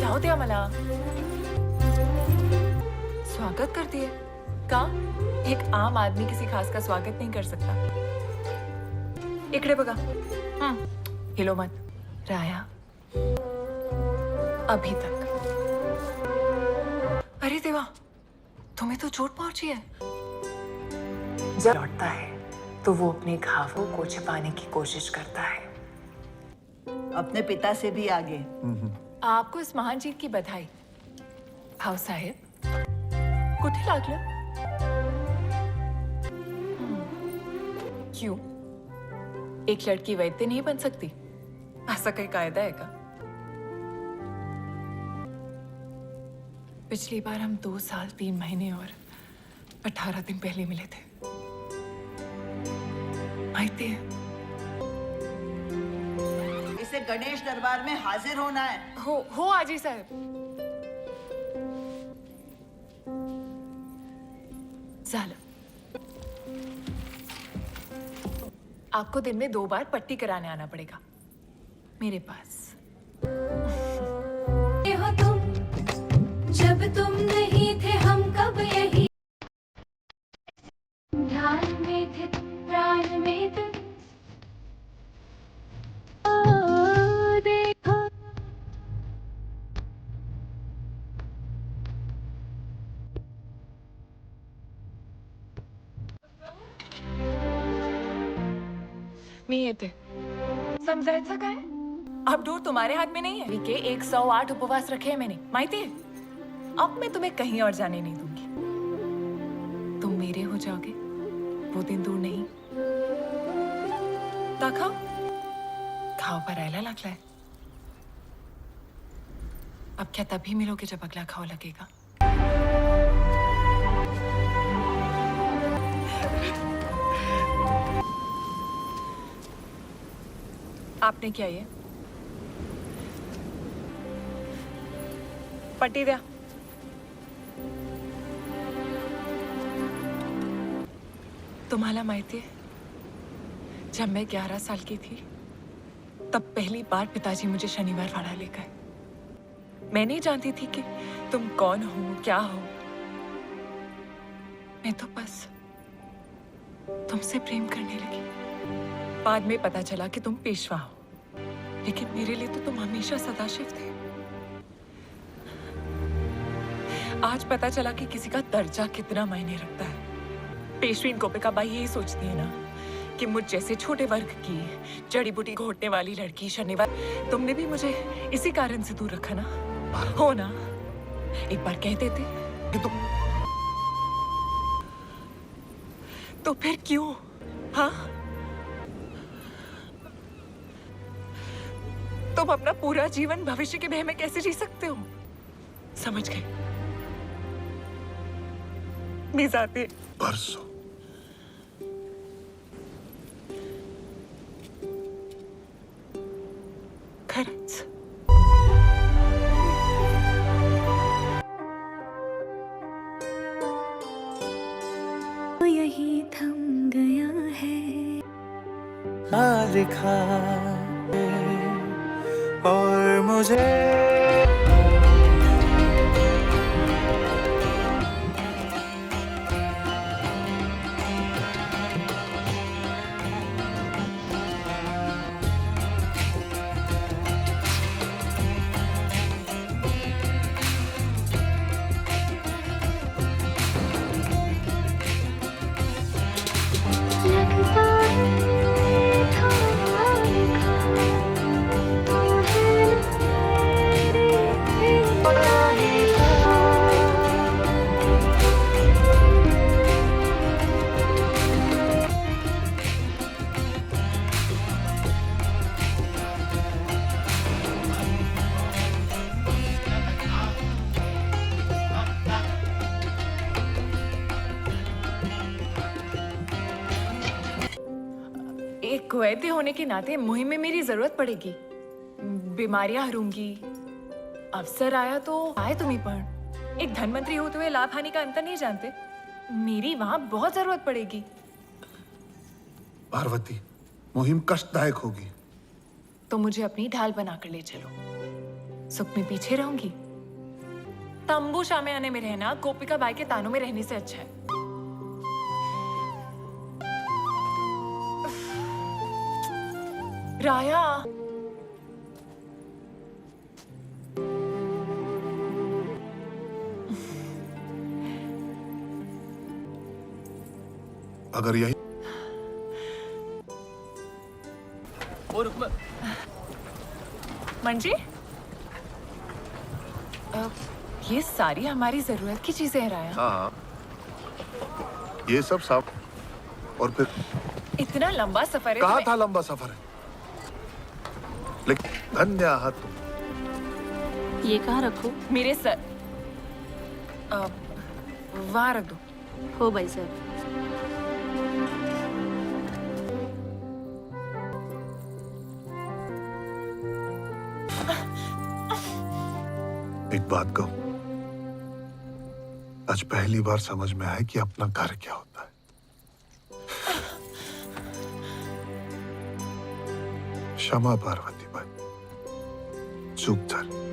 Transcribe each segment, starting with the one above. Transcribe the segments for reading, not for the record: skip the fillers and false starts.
जाऊ द्या मला. स्वागत करती है का? एक आम आदमी किसी खास का स्वागत नहीं कर सकता. इकडे बघा. हिलो मत. राया अभी तक. अरे देवा, तुम्हें तो चोट पहुंची है. जब लौटता है तो वो अपने घावों को छिपाने की कोशिश करता है. अपने पिता से भी आगे. आपको इस महान जीत की बधाई. भाऊसाहेब, कुठे लागलं? क्यों? एक लड़की वैद्य नहीं बन सकती? ऐसा कोई कायदा है का? पिछली बार हम 2 साल 3 महीने और 18 दिन पहले मिले थे. माहिती है? इसे गणेश दरबार में हाजिर होना है. हो आजी साहब. झालं. आपको दिन में 2 बार पट्टी कराने आना पड़ेगा मेरे पास. हो तुम, जब तुम नहीं थे हम कब यही ध्यान में थे, प्राण में थे. देखो मी येते. समजायचं काय? अब डोर तुम्हारे हाथ में नहीं है. वीके 108 उपवास रखे हैं मैंने, माहिती है? अब मैं तुम्हें कहीं और जाने नहीं दूंगी. तुम मेरे हो जाओगे, वो दिन दूर नहीं. दाखव, घाव भरायला लागलाय. अब क्या तभी मिलोगे जब अगला घाव लगेगा? आपने क्या ये पट्टी द्या. तुम्हाला माहिती है, जब मैं 11 साल की थी तब पहली बार पिताजी मुझे शनिवार वाड़ा ले गए. मैं नहीं जानती थी कि तुम कौन हो, क्या हो. मैं तो बस तुमसे प्रेम करने लगी. बाद में पता चला कि तुम पेशवा हो, लेकिन मेरे लिए तो तुम हमेशा सदाशिव थे. आज पता चला कि किसी का दर्जा कितना मायने रखता है. पेशवीन गोपिका बाई यही सोचती है ना कि मुझ जैसे छोटे वर्ग की जड़ी बूटी घोटने वाली लड़की शनिवार. तुमने भी मुझे इसी कारण से दूर रखा ना, हो ना? एक बार कहते थे कि तुम, तो फिर क्यों? हाँ, तुम अपना पूरा जीवन भविष्य के भय में कैसे जी सकते हो? समझ गए? मी जाते. परसों खरंच. यही थम गया है. लिखा और मुझे लगता है था लिखा तुम्हें एक वैद्य होने के नाते मुहिम में मेरी जरूरत पड़ेगी. बीमारियां हरूंगी. अवसर आया तो आए तुम्ही पण. एक धनमंत्री होते हुए लाभ हानि का अंतर नहीं जानते. मेरी वहां बहुत जरूरत पड़ेगी. पार्वती, मुहिम कष्टदायक होगी. तो मुझे अपनी ढाल बनाकर ले चलो. सुख में पीछे रहूंगी? तंबू शामियाने में रहना गोपिका बाई के तानों में रहने से अच्छा है। राया, अगर यही मंजी, ये सारी हमारी जरूरत की चीजें हैं राया। हाँ, ये सब साफ। और फिर इतना लंबा सफर है। कहा था लंबा सफर है, लेकिन धन्य आहात तुम। ये कहाँ रखो? मेरे सर वहां रख दो। हो भाई साहब। एक बात कहूं, आज पहली बार समझ में आया कि अपना घर क्या होता है। क्षमा पार्वती बाई, चूक झाली।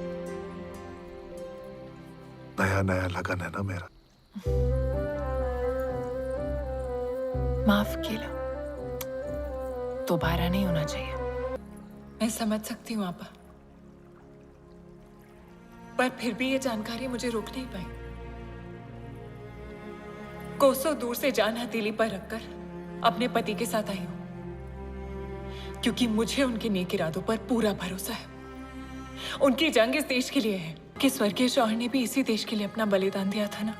नया नया लगन है ना मेरा। माफ केलं, दोबारा नहीं होना चाहिए। मैं समझ सकती हूँ आपा, पर फिर भी ये जानकारी मुझे रोक नहीं पाई। कोसों दूर से जान हथेली पर रखकर अपने पति के साथ आई हूं, क्योंकि मुझे उनके नेक इरादों पर पूरा भरोसा है। उनकी जंग इस देश के लिए है कि स्वर्गीय शौहर ने भी इसी देश के लिए अपना बलिदान दिया था ना।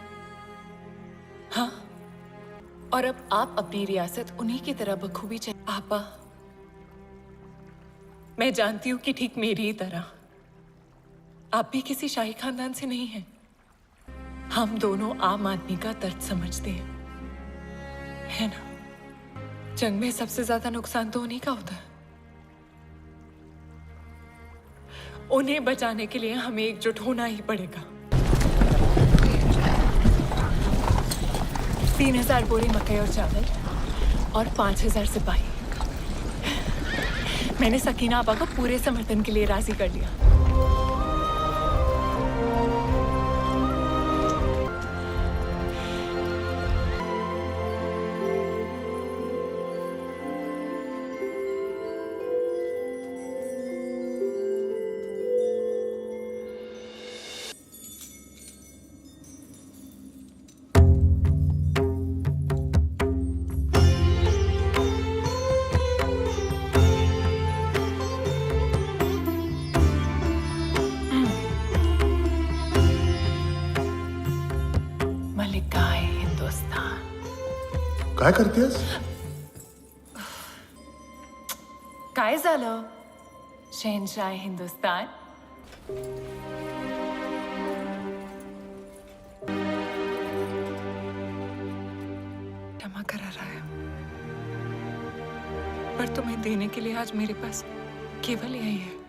हाँ, और अब आप अपनी रियासत उन्हीं की तरह बखूबी चल। आपा, मैं जानती हूं कि ठीक मेरी ही तरह आप भी किसी शाही खानदान से नहीं हैं। हम दोनों आम आदमी का दर्द समझते हैं, है ना? जंग में सबसे ज्यादा नुकसान तो उन्हीं का होता है। उन्हें बचाने के लिए हमें एकजुट होना ही पड़ेगा। 3000 बोरी मकई और चावल और 5000 सिपाही। मैंने सकीना आपा को पूरे समर्थन के लिए राजी कर लिया। मलिकाए हिंदुस्तान। काय करतेस? काय झालं? शहनशाह हिंदुस्तान। क्षमा करा रहा है, पर तुम्हें देने के लिए आज मेरे पास केवल यही है।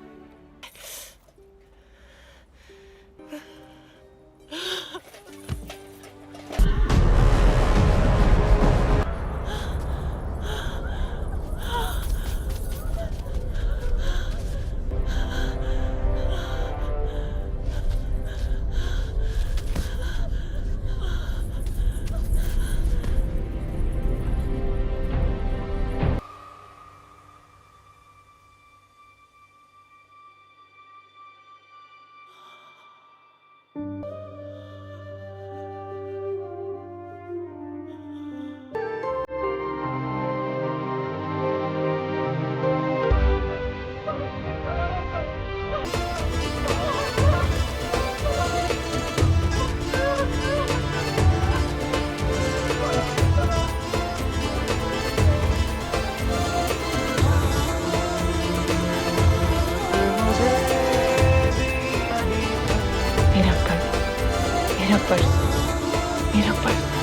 मेरा पर्स, मेरा पर्स।